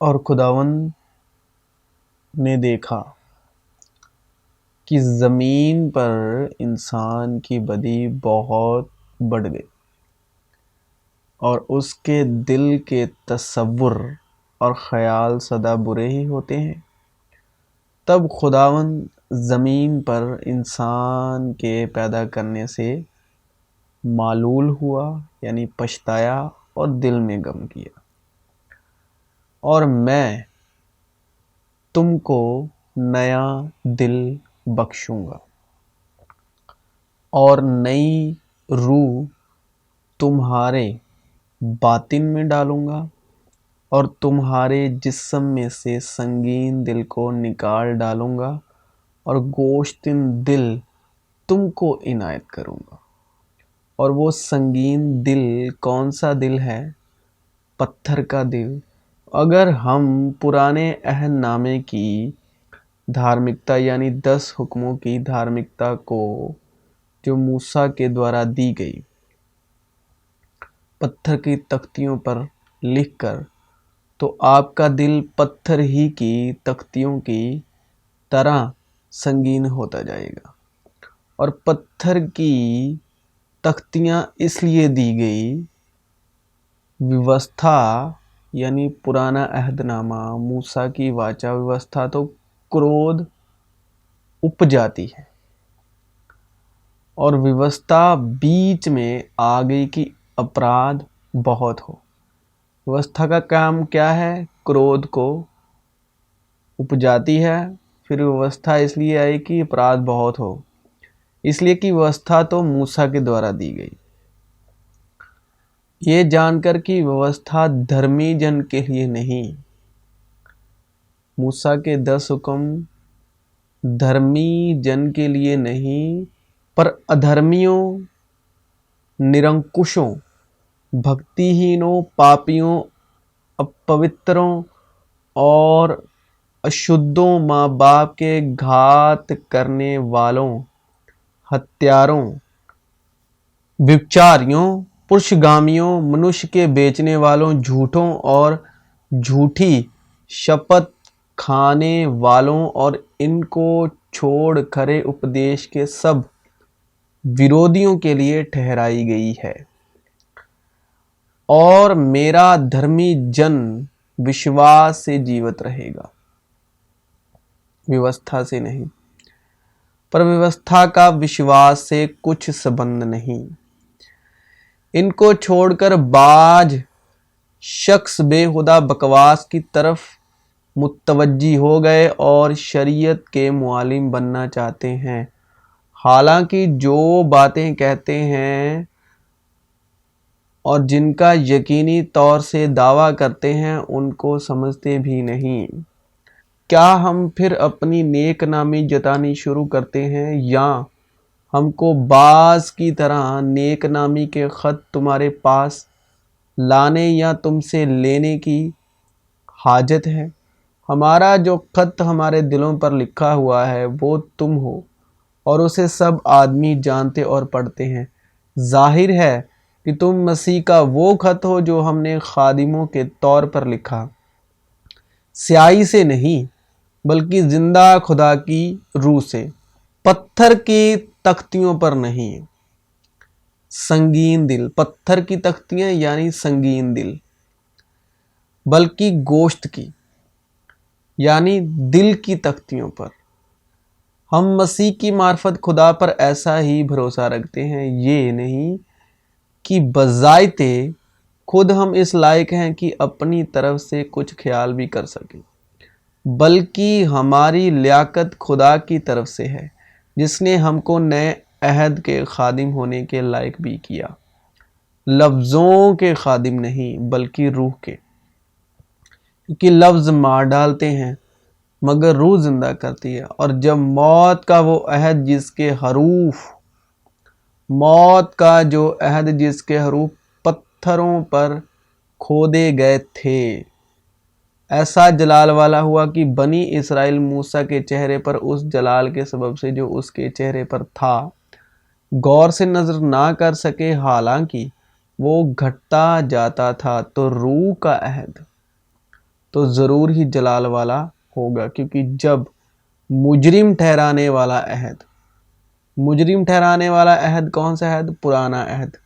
اور خداوند نے دیکھا کہ زمین پر انسان کی بدی بہت بڑھ گئی اور اس کے دل کے تصور اور خیال سدا برے ہی ہوتے ہیں۔ تب خداوند زمین پر انسان کے پیدا کرنے سے مالول ہوا، یعنی پچھتایا اور دل میں غم کیا، اور میں تم کو نیا دل بخشوں گا اور نئی روح تمہارے باطن میں ڈالوں گا اور تمہارے جسم میں سے سنگین دل کو نکال ڈالوں گا اور گوشتن دل تم کو عنایت کروں گا۔ اور وہ سنگین دل کون سا دل ہے؟ پتھر کا دل۔ اگر ہم پرانے عہد نامے کی دھارمکتا یعنی 10 حکموں کی دھارمکتا کو جو موسیٰ کے دوارا دی گئی پتھر کی تختیوں پر لکھ کر، تو آپ کا دل پتھر ہی کی تختیوں کی طرح سنگین ہوتا جائے گا۔ اور پتھر کی تختیاں اس لیے دی گئی، ویوستھا یعنی پرانا عہد نامہ، موسیٰ کی واچا ویوستھا تو کرودھ اپجاتی ہے، اور ویوستھا بیچ میں آ گئی کہ اپرادھ بہت ہو۔ ویوستھا کا کام کیا ہے؟ کرودھ کو اپجاتی ہے۔ پھر ویوستھا اس لیے آئی کہ اپرادھ بہت ہو، اس لیے کہ ویوستھا تو موسیٰ کے دوارا دی گئی۔ یہ جان کر کہ ویوستھا دھرمی جن کے لیے نہیں، موسیٰ کے 10 حکم دھرمی جن کے لیے نہیں، پر ادھرمیوں، نرنکشوں، بھکتی ہینوں، پاپیوں، اپوتروں اور اشدھوں، ماں باپ کے گھات کرنے والوں، ہتیاروں، ویبچاریوں، پرشگامیوں، منشیہ کے بیچنے والوں، جھوٹوں اور جھوٹی شپت کھانے والوں اور ان کو چھوڑ کھرے اپدیش کے سب ویرودھیوں کے لیے ٹھہرائی گئی ہے۔ اور میرا دھرمی جن وشواس سے جیوت رہے گا، ویوستھا سے نہیں۔ پر ویوستھا کا وشواس سے کچھ سبند نہیں۔ ان کو چھوڑ کر بعض شخص بے ہودہ بکواس کی طرف متوجہ ہو گئے اور شریعت کے معلم بننا چاہتے ہیں، حالانکہ جو باتیں کہتے ہیں اور جن کا یقینی طور سے دعویٰ کرتے ہیں ان کو سمجھتے بھی نہیں۔ کیا ہم پھر اپنی نیک نامی جتانی شروع کرتے ہیں، یا ہم کو بعض کی طرح نیک نامی کے خط تمہارے پاس لانے یا تم سے لینے کی حاجت ہے؟ ہمارا جو خط ہمارے دلوں پر لکھا ہوا ہے وہ تم ہو، اور اسے سب آدمی جانتے اور پڑھتے ہیں۔ ظاہر ہے کہ تم مسیح کا وہ خط ہو جو ہم نے خادموں کے طور پر لکھا، سیاہی سے نہیں بلکہ زندہ خدا کی روح سے، پتھر کی تختیوں پر نہیں، سنگین دل۔ پتھر کی تختیاں یعنی سنگین دل، بلکہ گوشت کی یعنی دل کی تختیوں پر۔ ہم مسیح کی معرفت خدا پر ایسا ہی بھروسہ رکھتے ہیں، یہ نہیں کہ بذات خود ہم اس لائق ہیں کہ اپنی طرف سے کچھ خیال بھی کر سکیں، بلکہ ہماری لیاقت خدا کی طرف سے ہے، جس نے ہم کو نئے عہد کے خادم ہونے کے لائق بھی کیا، لفظوں کے خادم نہیں بلکہ روح کے، کیونکہ لفظ مار ڈالتے ہیں مگر روح زندہ کرتی ہے۔ اور جب موت کا جو عہد جس کے حروف پتھروں پر کھودے گئے تھے ایسا جلال والا ہوا کہ بنی اسرائیل موسیٰ کے چہرے پر اس جلال کے سبب سے جو اس کے چہرے پر تھا غور سے نظر نہ کر سکے، حالانکہ وہ گھٹتا جاتا تھا، تو روح کا عہد تو ضرور ہی جلال والا ہوگا، کیونکہ جب مجرم ٹھہرانے والا عہد کون سا عہد؟ پرانا عہد،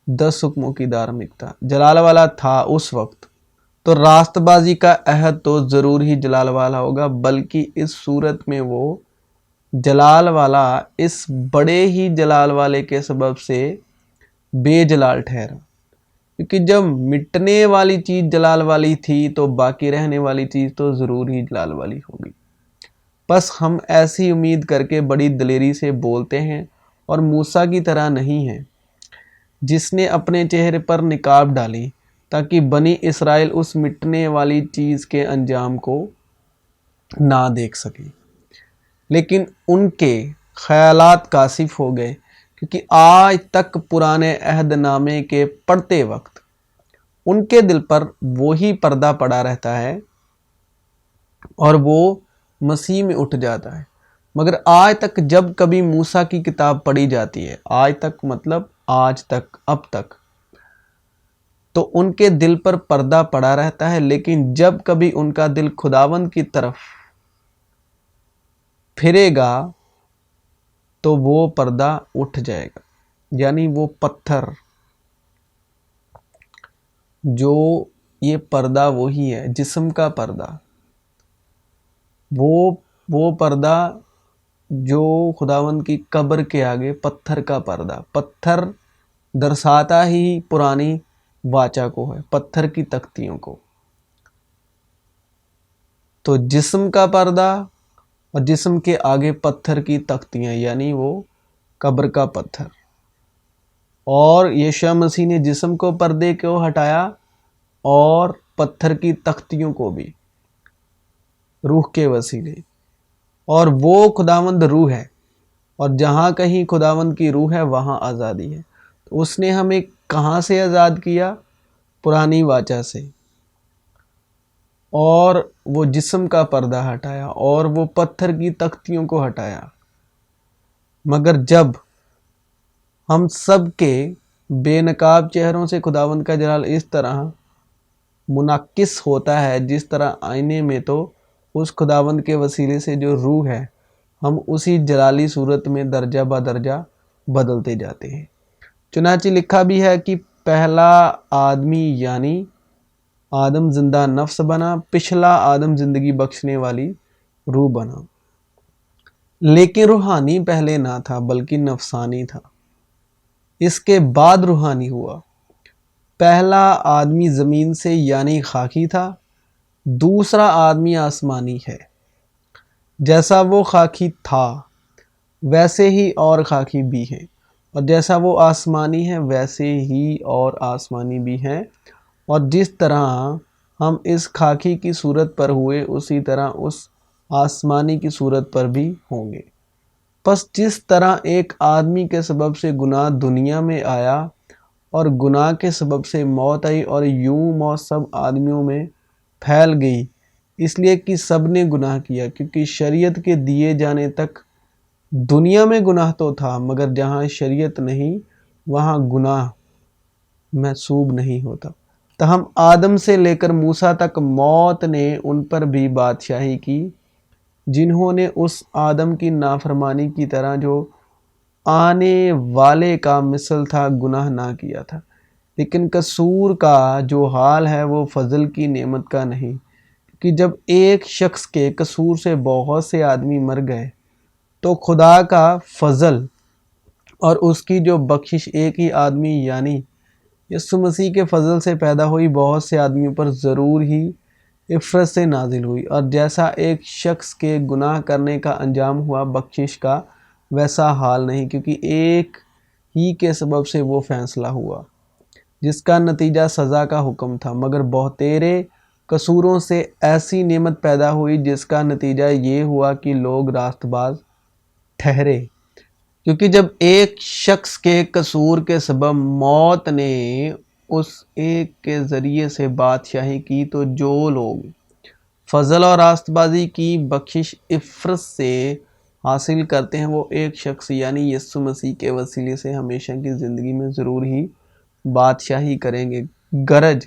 10 حکموں کی دھارمکتا، جلال والا تھا اس وقت، تو راست بازی کا عہد تو ضرور ہی جلال والا ہوگا، بلکہ اس صورت میں وہ جلال والا اس بڑے ہی جلال والے کے سبب سے بے جلال ٹھہرا، کیونکہ جب مٹنے والی چیز جلال والی تھی تو باقی رہنے والی چیز تو ضرور ہی جلال والی ہوگی۔ بس ہم ایسی امید کر کے بڑی دلیری سے بولتے ہیں اور موسیٰ کی طرح نہیں ہیں جس نے اپنے چہرے پر نقاب ڈالی تاکہ بنی اسرائیل اس مٹنے والی چیز کے انجام کو نہ دیکھ سکیں، لیکن ان کے خیالات کاشف ہو گئے، کیونکہ آج تک پرانے عہد نامے کے پڑھتے وقت ان کے دل پر وہی پردہ پڑا رہتا ہے اور وہ مسیح میں اٹھ جاتا ہے، مگر آج تک جب کبھی موسیٰ کی کتاب پڑھی جاتی ہے، آج تک مطلب آج تک، اب تک، تو ان کے دل پر پردہ پڑا رہتا ہے، لیکن جب کبھی ان کا دل خداوند کی طرف پھرے گا تو وہ پردہ اٹھ جائے گا، یعنی وہ پتھر، جو یہ پردہ وہی ہے جسم کا پردہ، وہ پردہ جو خداوند کی قبر کے آگے پتھر کا پردہ، پتھر درساتا ہی پرانی واچا کو ہے، پتھر کی تختیوں کو، تو جسم کا پردہ اور جسم کے آگے پتھر کی تختیاں، یعنی وہ قبر کا پتھر، اور یشوع مسیح نے جسم کو پردے کو ہٹایا اور پتھر کی تختیوں کو بھی روح کے وسیلے، اور وہ خداوند روح ہے، اور جہاں کہیں خداوند کی روح ہے وہاں آزادی ہے، تو اس نے ہمیں کہاں سے آزاد کیا؟ پرانی واچا سے، اور وہ جسم کا پردہ ہٹایا اور وہ پتھر کی تختیوں کو ہٹایا۔ مگر جب ہم سب کے بے نقاب چہروں سے خداوند کا جلال اس طرح منعکس ہوتا ہے جس طرح آئینے میں، تو اس خداوند کے وسیلے سے جو روح ہے، ہم اسی جلالی صورت میں درجہ بدرجہ بدلتے جاتے ہیں۔ چنانچہ لکھا بھی ہے کہ پہلا آدمی یعنی آدم زندہ نفس بنا، پچھلا آدم زندگی بخشنے والی روح بنا، لیکن روحانی پہلے نہ تھا بلکہ نفسانی تھا، اس کے بعد روحانی ہوا۔ پہلا آدمی زمین سے یعنی خاکی تھا، دوسرا آدمی آسمانی ہے، جیسا وہ خاکی تھا ویسے ہی اور خاکی بھی ہے، اور جیسا وہ آسمانی ہے ویسے ہی اور آسمانی بھی ہے، اور جس طرح ہم اس خاکی کی صورت پر ہوئے اسی طرح اس آسمانی کی صورت پر بھی ہوں گے۔ پس جس طرح ایک آدمی کے سبب سے گناہ دنیا میں آیا اور گناہ کے سبب سے موت آئی، اور یوں موت سب آدمیوں میں پھیل گئی، اس لیے کہ سب نے گناہ کیا، کیونکہ شریعت کے دیے جانے تک دنیا میں گناہ تو تھا، مگر جہاں شریعت نہیں وہاں گناہ محسوب نہیں ہوتا۔ تاہم آدم سے لے کر موسیٰ تک موت نے ان پر بھی بادشاہی کی جنہوں نے اس آدم کی نافرمانی کی طرح جو آنے والے کا مثل تھا گناہ نہ کیا تھا، لیکن قصور کا جو حال ہے وہ فضل کی نعمت کا نہیں، کہ جب ایک شخص کے قصور سے بہت سے آدمی مر گئے تو خدا کا فضل اور اس کی جو بخشش ایک ہی آدمی یعنی یسوع مسیح کے فضل سے پیدا ہوئی بہت سے آدمیوں پر ضرور ہی عفرت سے نازل ہوئی، اور جیسا ایک شخص کے گناہ کرنے کا انجام ہوا بخشش کا، ویسا حال نہیں، کیونکہ ایک ہی کے سبب سے وہ فیصلہ ہوا جس کا نتیجہ سزا کا حکم تھا، مگر بہتیرے قصوروں سے ایسی نعمت پیدا ہوئی جس کا نتیجہ یہ ہوا کہ لوگ راست باز ٹھہرے، کیونکہ جب ایک شخص کے قصور کے سبب موت نے اس ایک کے ذریعے سے بادشاہی کی، تو جو لوگ فضل اور راست بازی کی بخشش عفرت سے حاصل کرتے ہیں وہ ایک شخص یعنی یسوع مسیح کے وسیلے سے ہمیشہ کی زندگی میں ضرور ہی بادشاہی کریں گے، غرض